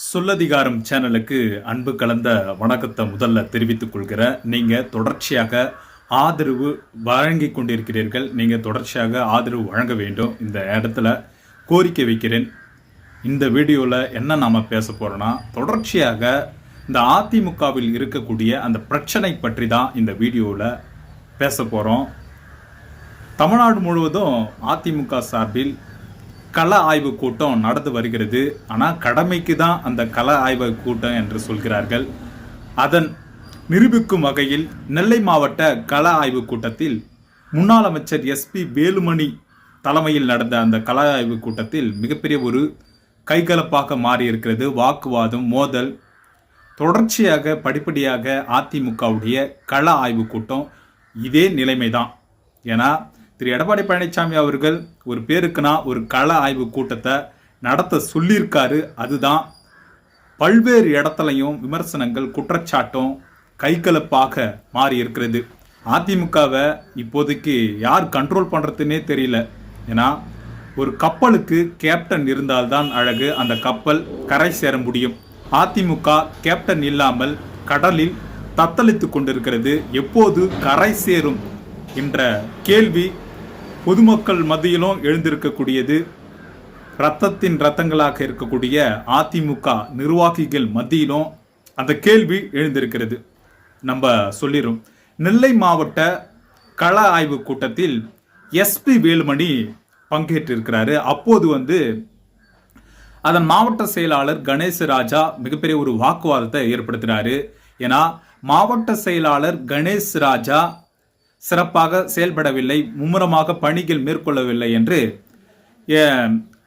சொல்லதிகாரம் சேனலுக்கு அன்பு கலந்த வணக்கத்தை முதல்ல தெரிவித்துக் கொள்கிறேன். நீங்கள் தொடர்ச்சியாக ஆதரவு வழங்கி கொண்டிருக்கிறீர்கள். நீங்கள் தொடர்ச்சியாக ஆதரவு வழங்க வேண்டும். இந்த இடத்துல கோரிக்கை வைக்கிறேன். இந்த வீடியோவில் என்ன நாம் பேச போகிறோன்னா, தொடர்ச்சியாக இந்த அதிமுகவில் இருக்கக்கூடிய அந்த பிரச்சனை பற்றி தான் இந்த வீடியோவில் பேச போகிறோம். தமிழ்நாடு முழுவதும் அதிமுக சார்பில் கள ஆய்வு கூட்டம் நடந்து வருகிறது. ஆனால் கடமைக்கு தான் அந்த கள ஆய்வு கூட்டம் என்று சொல்கிறார்கள். அதன் நிரூபிக்கும் வகையில் நெல்லை மாவட்ட கள ஆய்வு கூட்டத்தில் முன்னாள் அமைச்சர் SP வேலுமணி தலைமையில் நடந்த அந்த கள ஆய்வு கூட்டத்தில் மிகப்பெரிய ஒரு கைகலப்பாக மாறியிருக்கிறது. வாக்குவாதம், மோதல், தொடர்ச்சியாக படிப்படியாக அதிமுகவுடைய கள ஆய்வு கூட்டம் இதே நிலைமைதான். ஏன்னா திரு எடப்பாடி பழனிசாமி அவர்கள் ஒரு பேருக்குனா ஒரு கள ஆய்வு கூட்டத்தை நடத்த சொல்லியிருக்காரு. அதுதான் பல்வேறு இடத்துலையும் விமர்சனங்கள், குற்றச்சாட்டும் கைகலப்பாக மாறி இருக்கிறது. அதிமுகவை இப்போதைக்கு யார் கண்ட்ரோல் பண்ணுறதுன்னே தெரியல. ஏன்னா ஒரு கப்பலுக்கு கேப்டன் இருந்தால்தான் அழகு, அந்த கப்பல் கரை சேர முடியும். அதிமுக கேப்டன் இல்லாமல் கடலில் தத்தளித்து கொண்டிருக்கிறது. எப்போது கரை சேரும் என்ற கேள்வி பொதுமக்கள் மத்தியிலும் எழுந்திருக்கக்கூடியது. ரத்தங்களாக இருக்கக்கூடிய அதிமுக நிர்வாகிகள் மத்தியிலும் அந்த கேள்வி எழுந்திருக்கிறது. நம்ம சொல்லிடும். நெல்லை மாவட்ட கள ஆய்வு கூட்டத்தில் SP வேலுமணி பங்கேற்றிருக்கிறாரு. அப்போது அதன் மாவட்ட செயலாளர் கணேஷ் ராஜா மிகப்பெரிய ஒரு வாக்குவாதத்தை ஏற்படுத்துகிறாரு. ஏன்னா மாவட்ட செயலாளர் கணேஷ் ராஜா சிறப்பாக செயல்படவில்லை, மும்முரமாக பணிகள் மேற்கொள்ளவில்லை என்று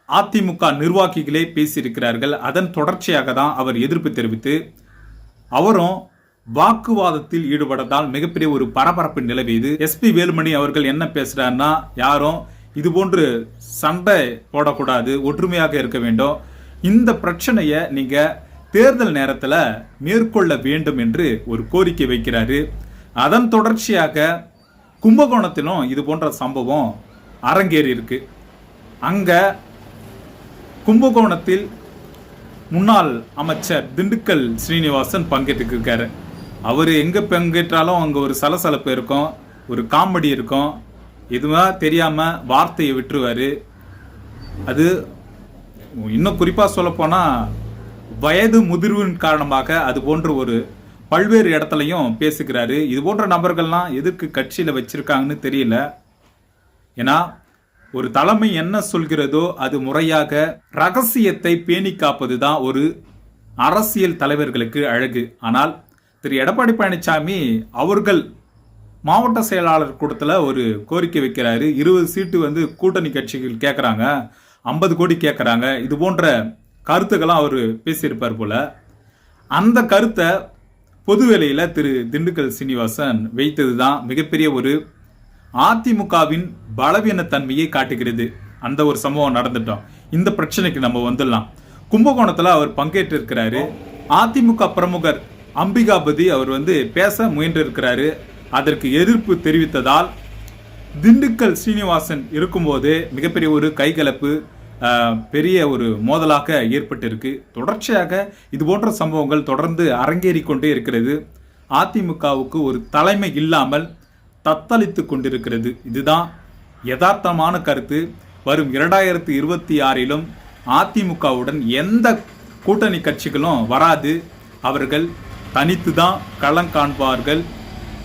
அதிமுக நிர்வாகிகளே பேசியிருக்கிறார்கள். அதன் தொடர்ச்சியாக தான் அவர் எதிர்ப்பு தெரிவித்து அவரும் வாக்குவாதத்தில் ஈடுபட்டதால் மிகப்பெரிய ஒரு பரபரப்பு நிலவியது. SP வேலுமணி அவர்கள் என்ன பேசுறாருன்னா, யாரும் இதுபோன்று சண்டை போடக்கூடாது, ஒற்றுமையாக இருக்க வேண்டும், இந்த பிரச்சனையை நீங்க தேர்தல் நேரத்தில் மேற்கொள்ள வேண்டும் என்று ஒரு கோரிக்கை வைக்கிறாரு. அதன் தொடர்ச்சியாக கும்பகோணத்திலும் இது போன்ற சம்பவம் அரங்கேறி இருக்கு. அங்க கும்பகோணத்தில் முன்னாள் அமைச்சர் திண்டுக்கல் ஸ்ரீனிவாசன் பங்கேற்றிருக்காரு. அவர் எங்க பங்கேற்றாலும் அங்க ஒரு சலசலப்பு இருக்கும், ஒரு காமெடி இருக்கும். எதுவா தெரியாம வார்த்தையை விட்டுருவாரு. அது இன்னும் குறிப்பா சொல்ல போனா வயது முதிர்வின் காரணமாக அது போன்ற ஒரு பல்வேறு இடத்துலையும் பேசுகிறாரு. இது போன்ற நபர்கள்லாம் எதற்கு கட்சியில் வச்சிருக்காங்கன்னு தெரியல. ஏன்னா ஒரு தலைமை என்ன சொல்கிறதோ அது முறையாக ரகசியத்தை பேணி காப்பது தான் ஒரு அரசியல் தலைவர்களுக்கு அழகு. ஆனால் திரு எடப்பாடி பழனிசாமி அவர்கள் மாவட்ட செயலாளர் கூட்டத்தில் ஒரு கோரிக்கை வைக்கிறாரு. 20 சீட்டு கூட்டணி கட்சிகள் கேட்குறாங்க, 50 கோடி கேட்குறாங்க. இது போன்ற கருத்துக்கெல்லாம் அவர் பேசியிருப்பார் போல. அந்த கருத்தை பொது வேளையில் திரு திண்டுக்கல் சீனிவாசன் வைத்தது தான் மிகப்பெரிய ஒரு அதிமுகவின் பலவீனத்தன்மையை காட்டுகிறது. அந்த ஒரு சம்பவம் நடந்துட்டோம். இந்த பிரச்சனைக்கு நம்ம வந்துடலாம். கும்பகோணத்தில் அவர் பங்கேற்றிருக்கிறாரு. அதிமுக பிரமுகர் அம்பிகாபதி அவர் பேச முயன்றிருக்கிறாரு. அதற்கு எதிர்ப்பு தெரிவித்ததால் திண்டுக்கல் சீனிவாசன் இருக்கும்போது மிகப்பெரிய ஒரு கைகலப்பு, பெரிய ஒரு மோதலாக ஏற்பட்டிருக்கு. தொடர்ச்சியாக இது போன்ற சம்பவங்கள் தொடர்ந்து அரங்கேறி கொண்டே இருக்கிறது. அதிமுகவுக்கு ஒரு தலைமை இல்லாமல் தத்தளித்து கொண்டிருக்கிறது. இதுதான் யதார்த்தமான கருத்து. வரும் 2026 அதிமுகவுடன் எந்த கூட்டணி கட்சிகளும் வராது. அவர்கள் தனித்து தான் களம் காண்பார்கள்,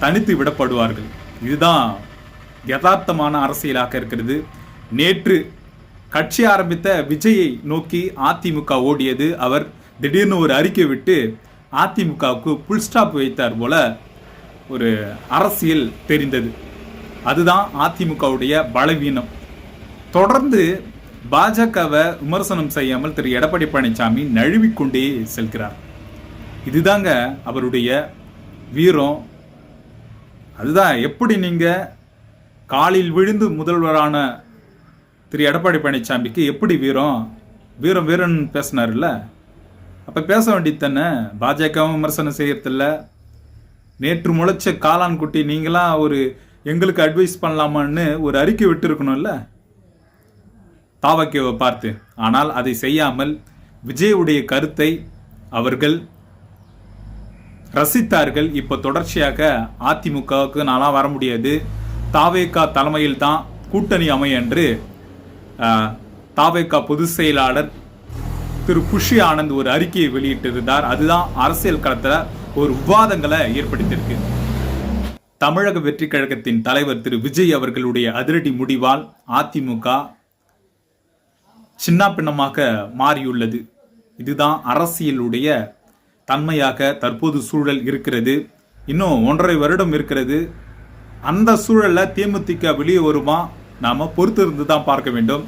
தனித்து விடப்படுவார்கள். இதுதான் யதார்த்தமான அரசியலாக இருக்கிறது. நேற்று கட்சி ஆரம்பித்த விஜயை நோக்கி அதிமுக ஓடியது. அவர் திடீர்னு ஒரு அறிக்கை விட்டு அதிமுகவுக்கு புல் ஸ்டாப் வைத்தார் போல ஒரு அரசியல் தெரிந்தது. அதுதான் அதிமுகவுடைய பலவீனம். தொடர்ந்து பாஜகவை விமர்சனம் செய்யாமல் திரு எடப்பாடி பழனிசாமி நழுவிக்கொண்டே செல்கிறார். இதுதாங்க அவருடைய வீரம். அதுதான் எப்படி நீங்கள் காலில் விழுந்து முதல்வரான திரு எடப்பாடி பழனிசாமிக்கு எப்படி வீரன் பேசினார்ல, அப்போ பேச வேண்டியது தானே. பாஜகவும் விமர்சனம் செய்யறதில்ல. நேற்று முளைச்ச காளான் குட்டி நீங்களாம் எங்களுக்கு அட்வைஸ் பண்ணலாமான்னு ஒரு அறிக்கை விட்டு இருக்கணும்ல தாவக்கியவை பார்த்து. ஆனால் அதை செய்யாமல் விஜயுடைய கருத்தை அவர்கள் ரசித்தார்கள். இப்போ தொடர்ச்சியாக அதிமுகவுக்கு நான்லாம் வர முடியாது, தாவேகா தலைமையில் தான் கூட்டணி அமையும் என்று தாவேகா பொதுச் செயலாளர் திரு புஷி ஆனந்த் ஒரு அறிக்கையை வெளியிட்டிருந்தார். அதுதான் அரசியல் களத்தில் ஒரு விவாதங்களை ஏற்படுத்தியிருக்கு. தமிழக வெற்றி கழகத்தின் தலைவர் திரு விஜய் அவர்களுடைய அதிரடி முடிவால் அதிமுக சின்ன பின்னமாக மாறியுள்ளது. இதுதான் அரசியலுடைய தன்மையாக தற்போது சூழல் இருக்கிறது. இன்னும் 1.5 வருடம் இருக்கிறது. அந்த சூழல்ல தேமுதிக வெளியே வருமா, நாம பொறுத்திருந்து தான் பார்க்க வேண்டும்.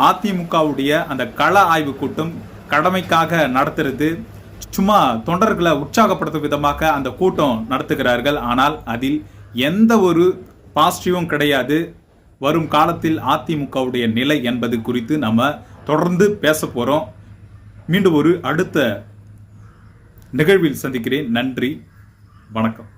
அதிமுகவுடைய அந்த கள ஆய்வு கூட்டம் கடமைக்காக நடத்துறது, சும்மா தொண்டர்களை உற்சாகப்படுத்தும் விதமாக அந்த கூட்டம் நடத்துகிறார்கள். ஆனால் அதில் எந்த ஒரு பாசிட்டிவும் கிடையாது. வரும் காலத்தில் அதிமுகவுடைய நிலை என்பது குறித்து நம்ம தொடர்ந்து பேச போறோம். மீண்டும் ஒரு அடுத்த நிகழ்வில் சந்திக்கிறேன். நன்றி, வணக்கம்.